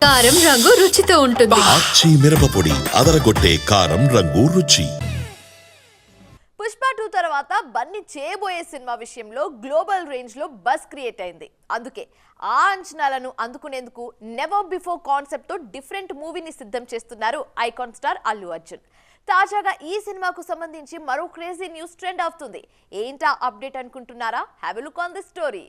కారం రంగు రుచితో ఉంటుంది. ఆచి మిరపపొడి అదరగొట్టే కారం రంగు రుచి. పుష్ప 2 తర్వాత బన్నీ చేయబోయే సినిమా విషయంలో గ్లోబల్ రేంజ్ లో బస్ క్రియేట్ అయింది. అందుకే ఆ అంచనాలను అందుకునేందుకు నెవర్ బిఫోర్ కాన్సెప్ట్ తో డిఫరెంట్ మూవీని సిద్ధం చేస్తున్నారు ఐకాన్ స్టార్ అల్లు అర్జున్. తాజాగా ఈ సినిమాకు సంబంధించి మరో క్రేజీ న్యూస్ ట్రెండ్ అవుతుంది. ఏంటా అప్డేట్ అనుకుంటున్నారా? Have a look on the story.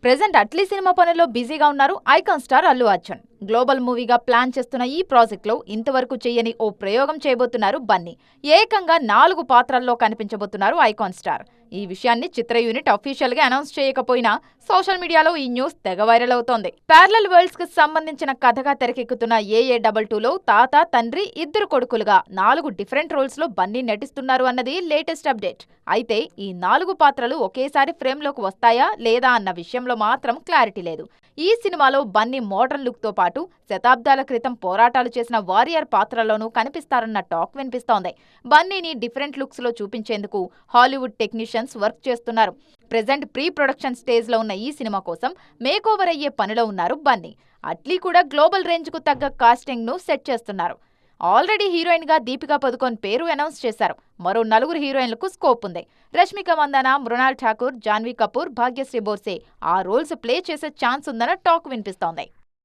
Present Atlee cinema పనుల్లో బిజీగా ఉన్నారు icon star Allu Arjun. Global మూవీగా ప్లాన్ చేస్తున్న ఈ ప్రాజెక్ట్లో ఇంతవరకు చేయని ఓ ప్రయోగం చేయబోతున్నారు బన్నీ. ఏకంగా 4 పాత్రల్లో కనిపించబోతున్నారు ఐకాన్ స్టార్. ఈ విషయాన్ని చిత్ర యూనిట్ అఫీషియల్ గా అనౌన్స్ చేయకపోయినా సోషల్ మీడియాలో ఈ న్యూస్ తెగ వైరల్ అవుతోంది. ప్యారలల్ వరల్డ్స్ కి సంబంధించిన కథగా తెరకెక్కుతున్న AA22లో తాత, తండ్రి, 2 కొడుకులుగా 4 డిఫరెంట్ రోల్స్ లో బన్నీ నటిస్తున్నారు అన్నది లేటెస్ట్ అప్డేట్. అయితే ఈ 4 పాత్రలు ఒకేసారి ఫ్రేమ్ లోకి వస్తాయా లేదా అన్న విషయంలో మాత్రం క్లారిటీ లేదు. ఈ సినిమాలో బన్నీ మోడర్న్ లుక్ తో పాటు శతాబ్దాల క్రితం పోరాటాలు చేసిన వారియర్ పాత్రలోనూ కనిపిస్తారన్న టాక్ వినిపిస్తోంది. బన్నీని డిఫరెంట్ లుక్స్ లో చూపించేందుకు హాలీవుడ్ టెక్నీషియన్స్ వర్క్ చేస్తున్నారు. ప్రెజెంట్ ప్రీ ప్రొడక్షన్ స్టేజ్ లో ఉన్న ఈ సినిమా కోసం మేకోవర్ అయ్యే పనిలో ఉన్నారు బన్నీ. అట్లీ కూడా గ్లోబల్ రేంజ్ కు తగ్గ కాస్టింగ్ ను సెట్ చేస్తున్నారు. ఆల్రెడీ హీరోయిన్ గా దీపికా పదుకొన్ పేరు అనౌన్స్ చేశారు. మరో 4 హీరోయిన్లకు స్కోప్ ఉంది. రష్మిక మందాన, మృణాల్ ఠాకూర్, జాన్వీ కపూర్, భాగ్యశ్రీ బోర్సే ఆ రోల్స్ ప్లే చేసే ఛాన్స్ ఉందన్న టాక్ వినిపిస్తోంది.